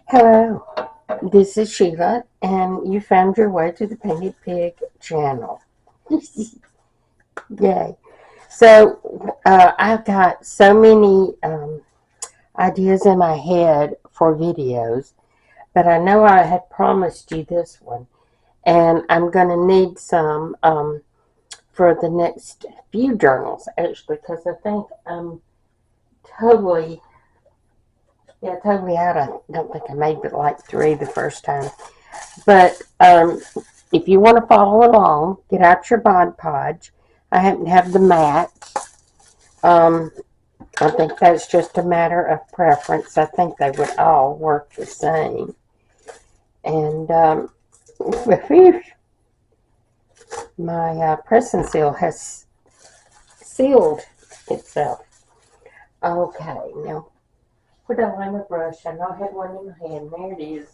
Hello, this is Sheila, and you found your way to the Painted Pig channel. Yay. So, I've got so many ideas in my head for videos, but I know I had promised you this one, and I'm going to need some for the next few journals, actually, because I think I'm totally, totally out. I don't think I made but like 3 the first time. But if you want to follow along, get out your Mod Podge. I happen to have the matte. Um, I think that's just a matter of preference. I think they would all work the same. And my press and seal has sealed itself. Okay, now put a liner brush. I know I had one in my hand. There it is.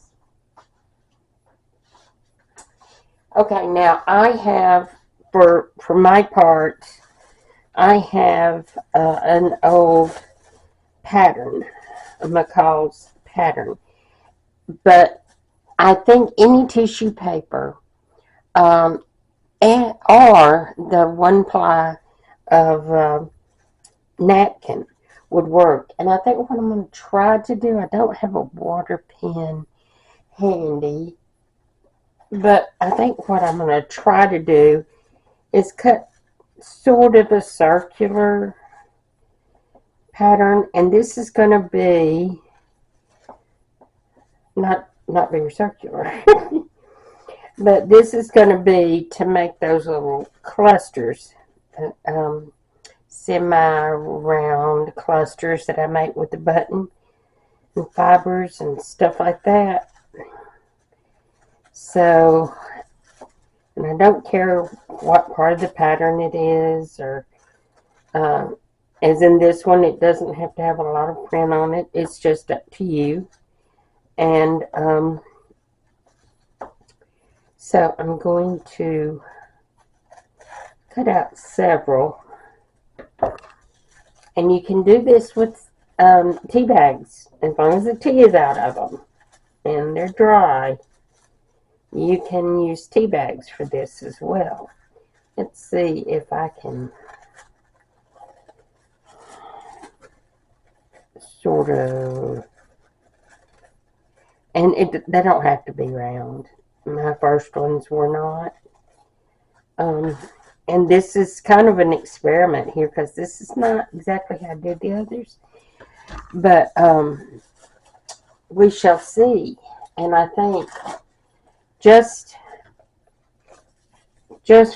Okay, now I have, for my part, I have an old pattern, a McCall's pattern, but I think any tissue paper or the 1 ply of napkin would work. And I think what I'm going to try to do, I don't have a water pen handy, but I think what I'm going to try to do is cut sort of a circular pattern, and this is going to be not very circular, but this is going to be to make those little clusters, semi-round clusters that I make with the button and fibers and stuff like that. So, and I don't care what part of the pattern it is, or as in this one, it doesn't have to have a lot of print on it. It's just up to you. And so I'm going to cut out several. And you can do this with tea bags, as long as the tea is out of them and they're dry. You can use tea bags for this as well. Let's see if I can sort of, and they don't have to be round. My first ones were not. And this is kind of an experiment here, because this is not exactly how I did the others. But we shall see. And I think just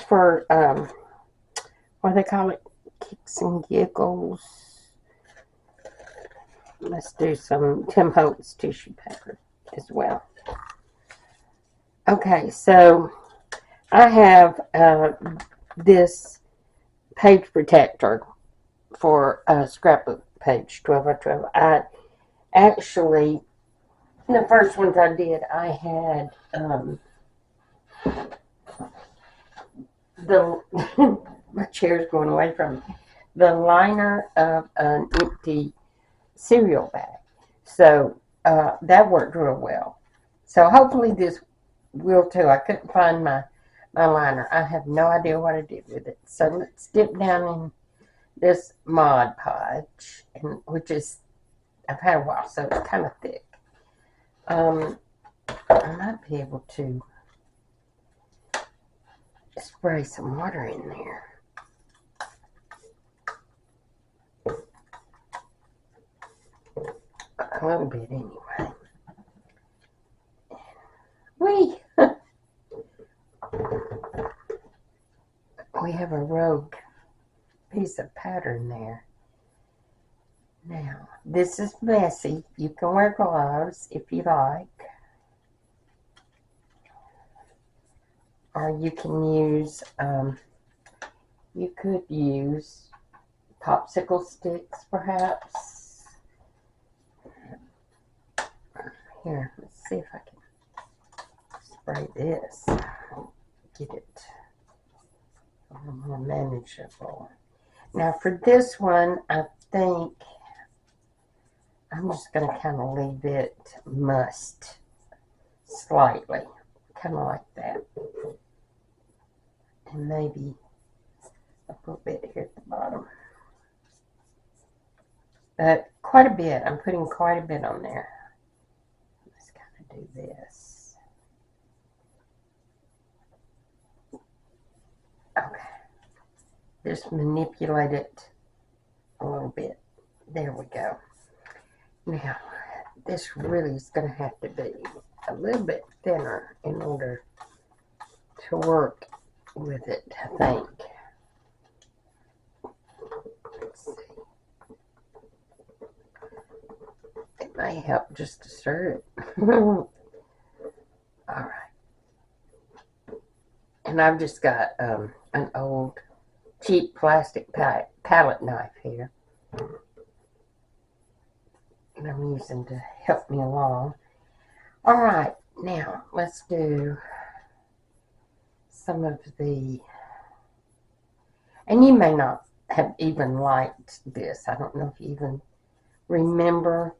for what they call it, kicks and giggles, let's do some Tim Holtz tissue paper as well. Okay, so I have this page protector for scrapbook page 12 by 12. I actually, the first ones I did, I had the my chair's going away from me, the liner of an empty cereal bag. So that worked real well. So hopefully this will too. I couldn't find my liner. I have no idea what I did with it. So let's dip down in this Mod Podge, which is, I've had a while, so it's kind of thick. I might be able to spray some water in there. A little bit anyway. We have a rogue piece of pattern there. Now, this is messy. You can wear gloves if you like. Or you can use, you could use popsicle sticks perhaps. Here, let's see if I can spray this. Get it a little more manageable. Now for this one, I think I'm just going to kind of leave it mussed slightly, kind of like that. And maybe a little bit here at the bottom. But quite a bit. I'm putting quite a bit on there. Let's kind of do this. Okay. Just manipulate it a little bit. There we go. Now, this really is going to have to be a little bit thinner in order to work with it, I think. Let's see. It may help just to stir it. All right. And I've just got an old cheap plastic palette knife here. And I'm using to help me along. All right, now let's do some of the, and you may not have even liked this. I don't know if you even remember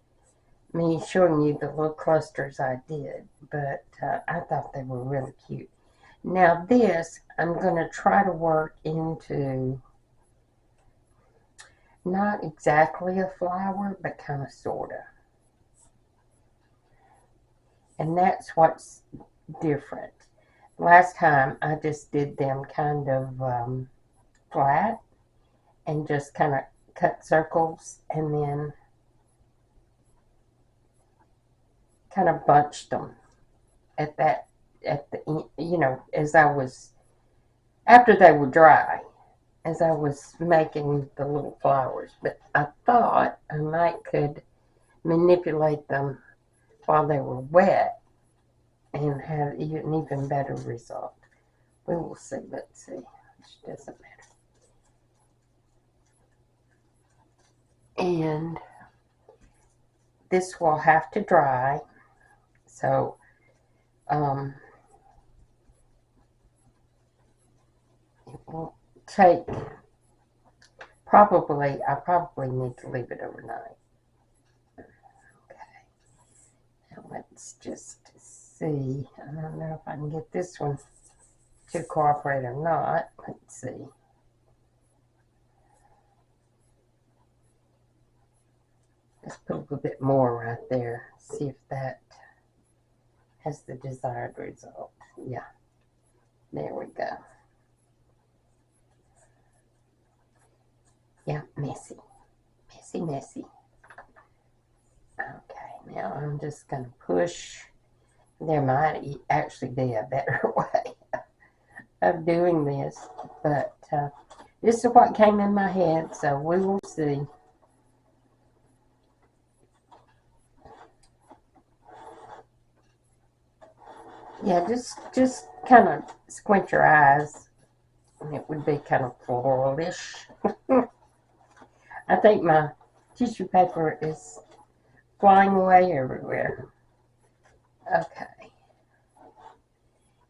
me showing you the little clusters I did, but I thought they were really cute. Now this, I'm going to try to work into not exactly a flower, but kind of, sort of. And that's what's different. Last time I just did them kind of flat and just kind of cut circles and then kind of bunched them at the, you know, as I was, after they were dry, as I was making the little flowers. But I thought I might could manipulate them while they were wet and have an even better result. We will see. Let's see. Which doesn't matter. And this will have to dry. So, it will take probably, I probably need to leave it overnight. Okay. Now let's just see. I don't know if I can get this one to cooperate or not. Let's see. Just put a little bit more right there. See if that has the desired result. Yeah. There we go. Yeah, messy. Messy, messy. Okay, now I'm just going to push. There might actually be a better way of doing this, but this is what came in my head, so we will see. Yeah, just kind of squint your eyes, and it would be kind of floralish. I think my tissue paper is flying away everywhere. Okay.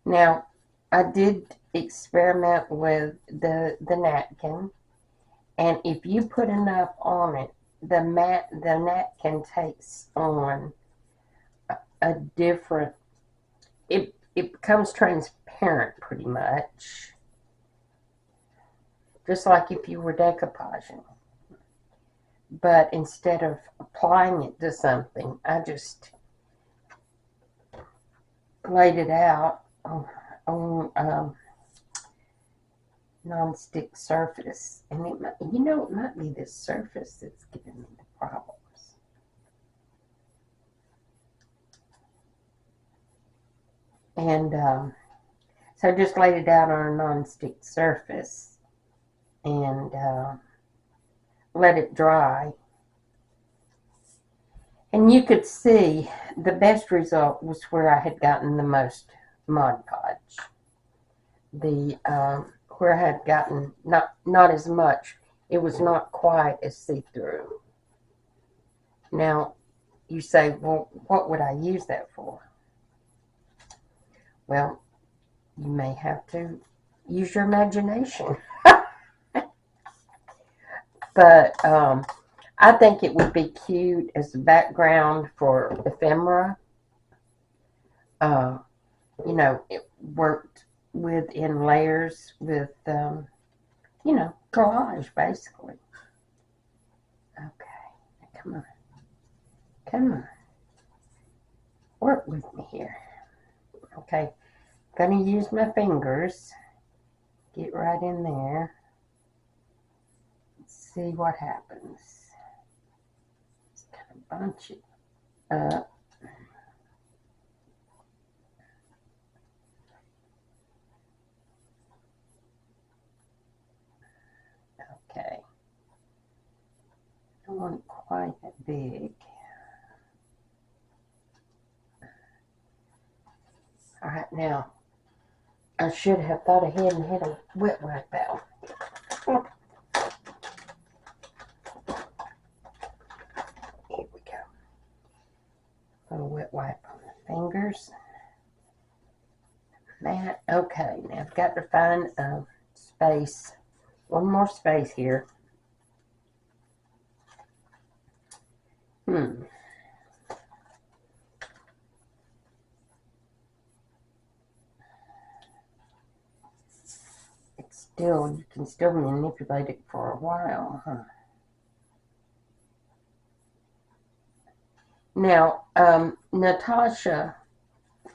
Now, I did experiment with the napkin, and if you put enough on it, the napkin takes on a different, it becomes transparent pretty much, just like if you were decoupaging. But instead of applying it to something, I just laid it out on non-stick surface, and it might, you know, it might be this surface that's giving me the problems. And so I just laid it out on a non-stick surface and let it dry. And you could see the best result was where I had gotten the most Mod Podge. The where I had gotten not as much, it was not quite as see-through. Now, you say, well, what would I use that for? Well, you may have to use your imagination. But I think it would be cute as a background for ephemera. You know, it worked in layers with, you know, collage basically. Okay, come on, come on, work with me here. Okay, gonna use my fingers. Get right in there. Let's see what happens. Just kind of bunch it up. Okay. I don't want it quite that big. Alright, now, I should have thought ahead and had a wet wipe out. Here we go. A little wet wipe on the fingers. That, okay, now I've got to find a space. One more space here. It's still, you can still manipulate it for a while, huh? Now, Natasha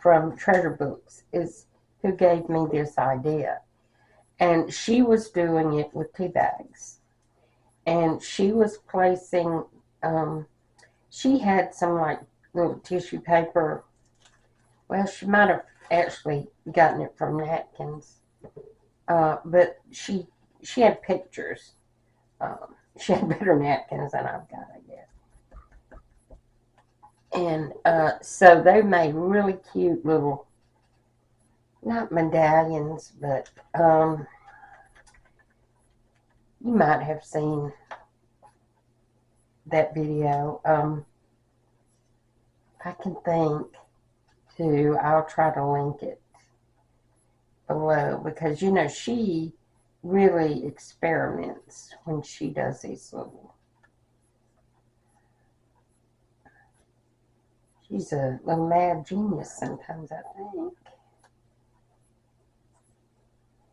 from Treasure Books is who gave me this idea. And she was doing it with tea bags. And she was placing, she had some like little tissue paper. Well, she might have actually gotten it from napkins. But she had pictures. She had better napkins than I've got, I guess. And so they made really cute little, not medallions, but you might have seen that video. If I can think to, I'll try to link it below, because you know she really experiments when she does these little. She's a little mad genius sometimes, I think.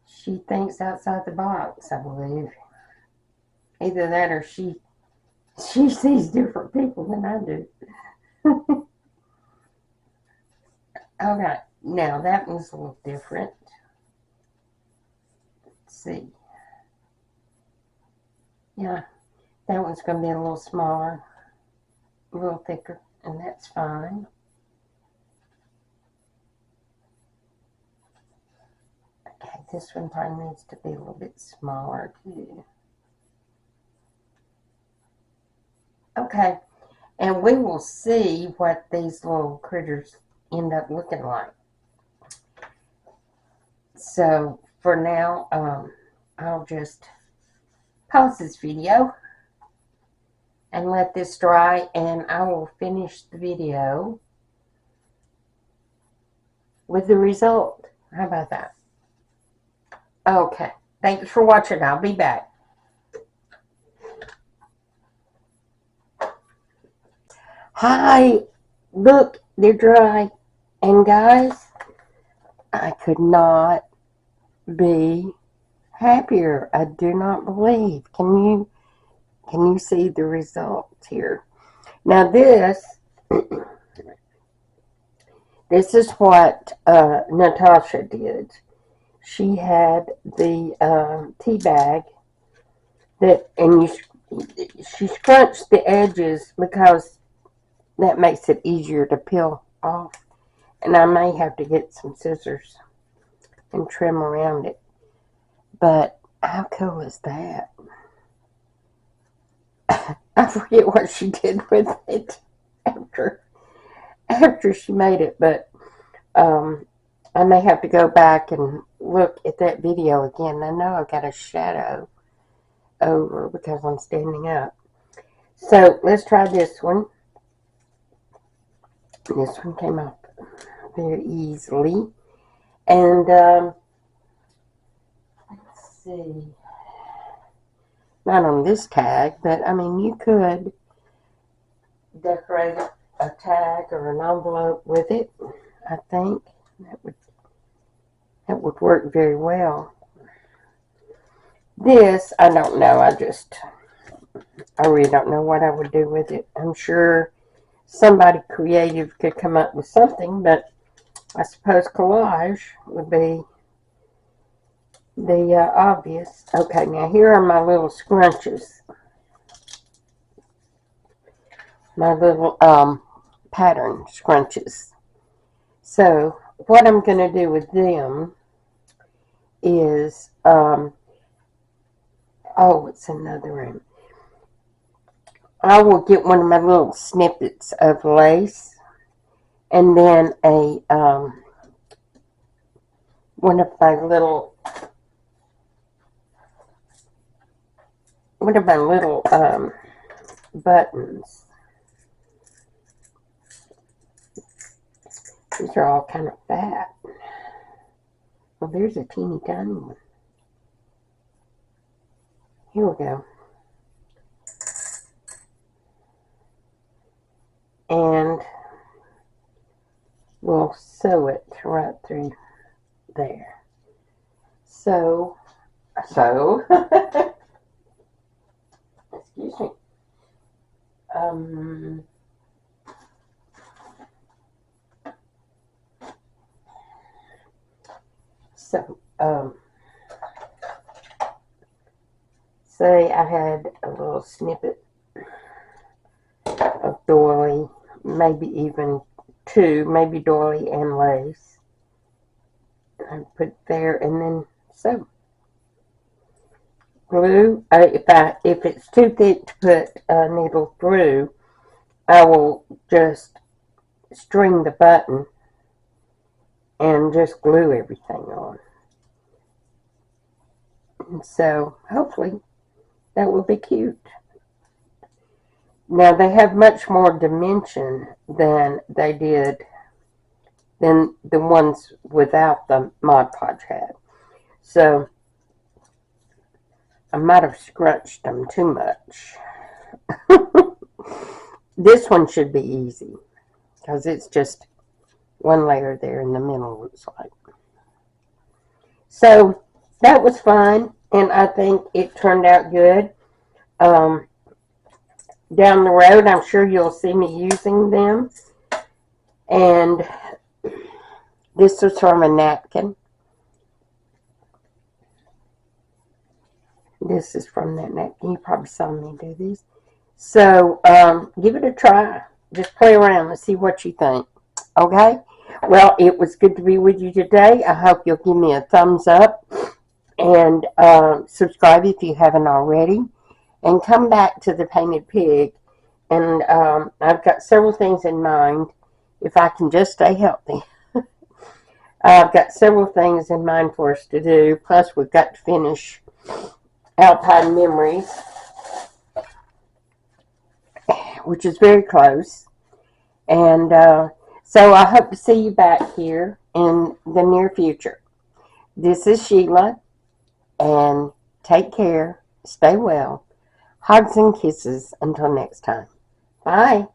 She thinks outside the box, I believe. Either that or she sees different people than I do. Okay, now that one's a little different. Let's see. Yeah, that one's going to be a little smaller, a little thicker, and that's fine. Okay, this one probably needs to be a little bit smaller too. Okay, and we will see what these little critters end up looking like. So for now, I'll just pause this video and let this dry, and I will finish the video with the result. How about that? Okay, thanks for watching. I'll be back. Hi, look, they're dry. And guys, I could not be happier. I do not believe. Can you see the results here? Now this is what Natasha did. She had the tea bag and she scrunched the edges because that makes it easier to peel off. And I may have to get some scissors and trim around it. But how cool is that? I forget what she did with it after she made it, but I may have to go back and look at that video again. I know I've got a shadow over because I'm standing up. So let's try this one. This one came off very easily. And let's see. Not on this tag, but I mean, you could decorate a tag or an envelope with it. I think that would work very well. This, I don't know. I really don't know what I would do with it. I'm sure somebody creative could come up with something, but I suppose collage would be the obvious. Okay, now here are my little scrunches. My little pattern scrunches. So what I'm going to do with them is, oh, it's another room. I will get one of my little snippets of lace, and then one of my little buttons. These are all kind of fat. Well, there's a teeny tiny one. Here we go. And we'll sew it right through there. So, excuse me. Say I had a little snippet of doily, maybe even two, maybe doily and lace. I put it there and then sew. Glue. If it's too thick to put a needle through, I will just string the button and just glue everything on. And so hopefully that will be cute. Now they have much more dimension than they did than the ones without the Mod Podge had. So I might have scrunched them too much. This one should be easy because it's just one layer there in the middle, looks like. So that was fun, and I think it turned out good. Down the road, I'm sure you'll see me using them. And this was from a napkin. This is from that napkin. You probably saw me do these. So give it a try. Just play around and see what you think. Okay? Well, it was good to be with you today. I hope you'll give me a thumbs up and subscribe if you haven't already. And come back to the Painted Pig. And I've got several things in mind if I can just stay healthy. I've got several things in mind for us to do. Plus, we've got to finish Alpine Memories, which is very close. And so I hope to see you back here in the near future. This is Sheila, and take care. Stay well. Hugs and kisses until next time. Bye.